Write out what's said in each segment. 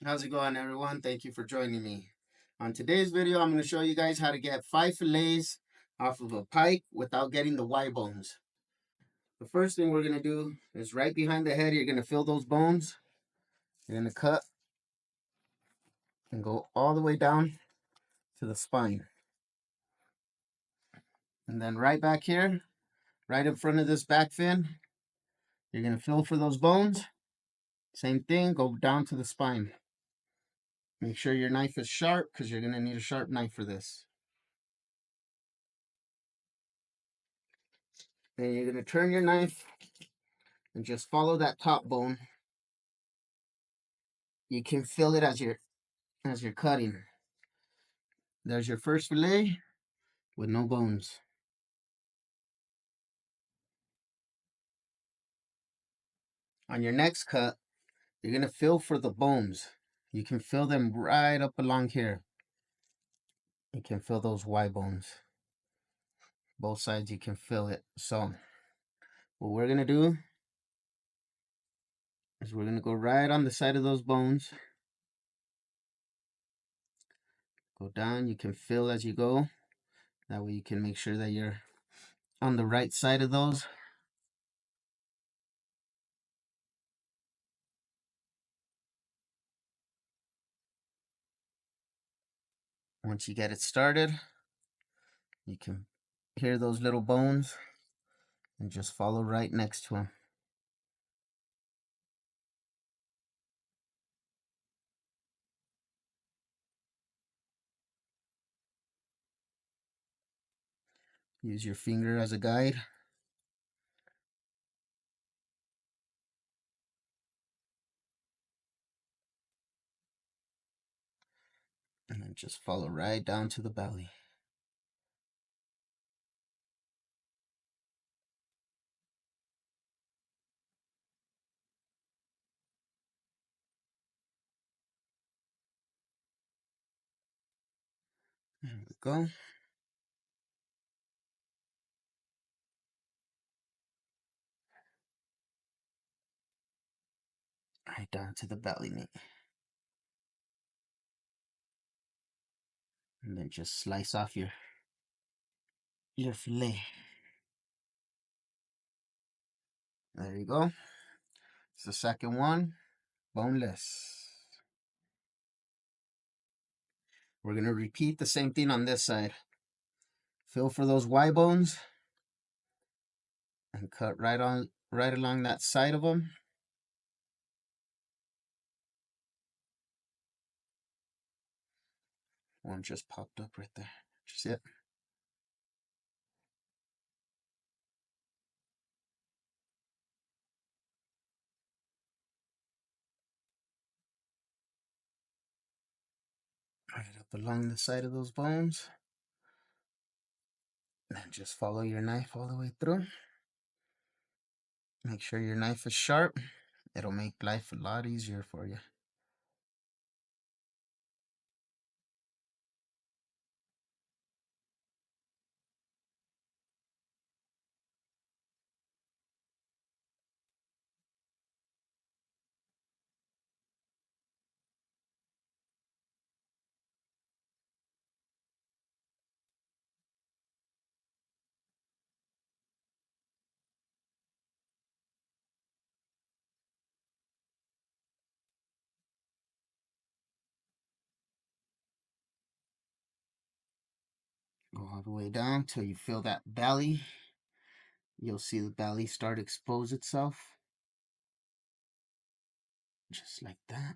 How's it going, everyone? Thank you for joining me. On today's video, I'm going to show you guys how to get 5 fillets off of a pike without getting the Y bones. The first thing we're going to do is right behind the head, you're going to fill those bones. You're going to cut and go all the way down to the spine. And then right back here, right in front of this back fin, you're going to fill for those bones. Same thing, go down to the spine. Make sure your knife is sharp because you're going to need a sharp knife for this. Then you're going to turn your knife and just follow that top bone. You can feel it as you're cutting. There's your first fillet with no bones. On your next cut, you're gonna feel for the bones. You can feel them right up along here. You can feel those Y bones. Both sides you can feel it. So what we're gonna do is we're gonna go right on the side of those bones. Go down, you can feel as you go. That way you can make sure that you're on the right side of those. Once you get it started, you can hear those little bones and just follow right next to them. Use your finger as a guide. And then just follow right down to the belly. There we go. Right down to the belly meat. And then just slice off your fillet. There you go. It's the second one, boneless. We're gonna repeat the same thing on this side. Feel for those Y bones and cut right along that side of them. One just popped up right there. Just it. Right up along the side of those bones. And just follow your knife all the way through. Make sure your knife is sharp. It'll make life a lot easier for you. Go all the way down till you feel that belly. You'll see the belly start to expose itself. Just like that.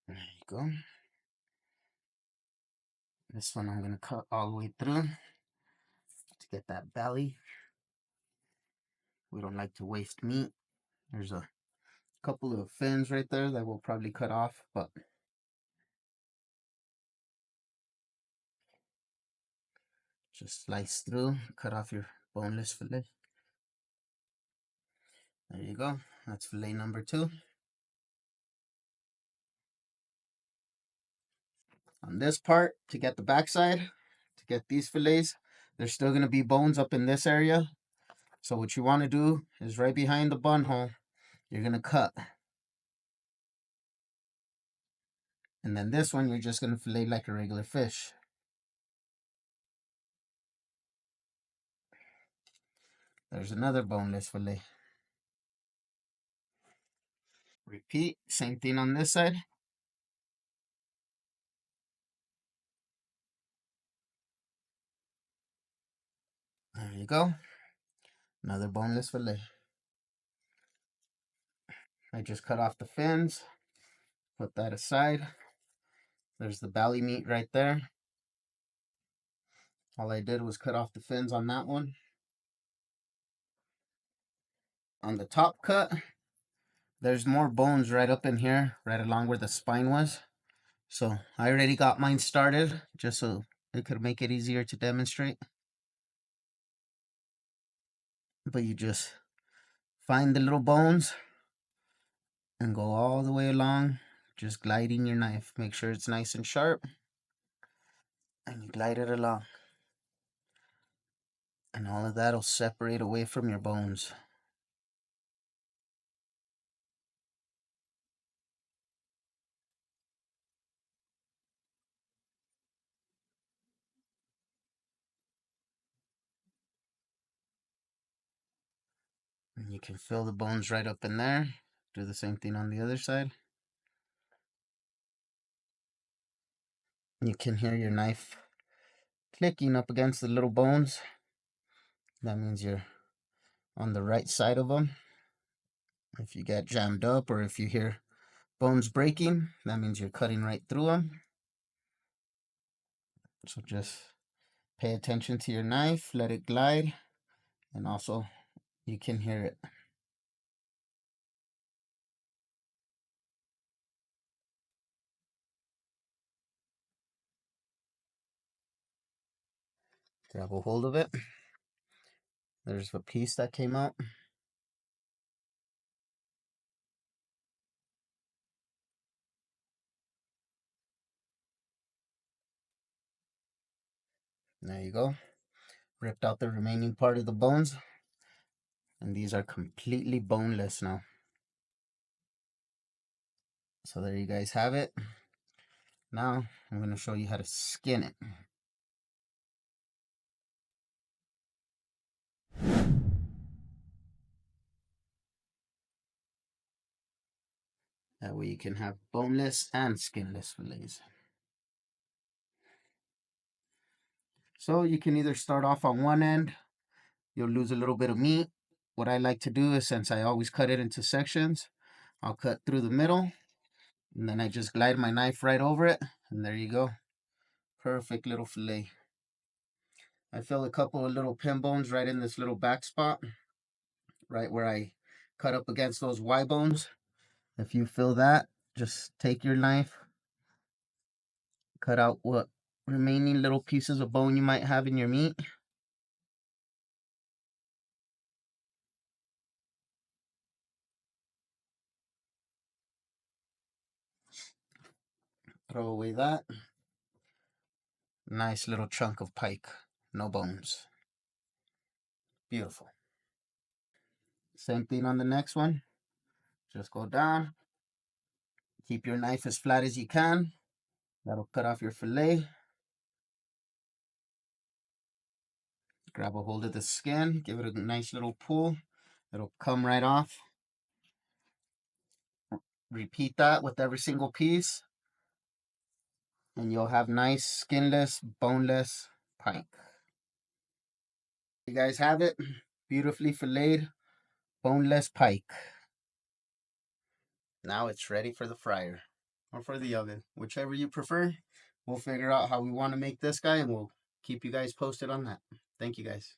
There you go. This one I'm going to cut all the way through to get that belly. We don't like to waste meat. There's a couple of fins right there that we'll probably cut off, but just slice through, cut off your boneless fillet. There you go. That's fillet number 2. On this part, to get the backside, to get these fillets, there's still going to be bones up in this area. So what you want to do is right behind the bun hole, you're going to cut. And then this one, you're just going to fillet like a regular fish. There's another boneless fillet. Repeat, same thing on this side. There you go. Another boneless fillet. I just cut off the fins. Put that aside. There's the belly meat right there. All I did was cut off the fins on that one. On the top cut, there's more bones right up in here, right along where the spine was. So I already got mine started, just so it could make it easier to demonstrate. But you just find the little bones and go all the way along, just gliding your knife. Make sure it's nice and sharp, and you glide it along. And all of that will separate away from your bones. And you can fill the bones right up in there. Do the same thing on the other side. You can hear your knife clicking up against the little bones. That means you're on the right side of them. If you get jammed up or if you hear bones breaking, that means you're cutting right through them. So just pay attention to your knife, let it glide, and also you can hear it. Grab a hold of it. There's a piece that came out. There you go. Ripped out the remaining part of the bones. And these are completely boneless now. So there you guys have it. Now I'm going to show you how to skin it. That way you can have boneless and skinless fillets. So you can either start off on one end, you'll lose a little bit of meat. What I like to do is, since I always cut it into sections, I'll cut through the middle, and then I just glide my knife right over it, and there you go. Perfect little fillet. I fill a couple of little pin bones right in this little back spot, right where I cut up against those Y bones. If you fill that, just take your knife, cut out what remaining little pieces of bone you might have in your meat. Throw away that. Nice little chunk of pike, no bones. Beautiful. Same thing on the next one. Just go down. Keep your knife as flat as you can. That'll cut off your fillet. Grab a hold of the skin. Give it a nice little pull. It'll come right off. Repeat that with every single piece. And you'll have nice skinless, boneless pike. You guys have it. Beautifully filleted, boneless pike. Now it's ready for the fryer or for the oven, whichever you prefer. We'll figure out how we want to make this guy, and we'll keep you guys posted on that. Thank you guys.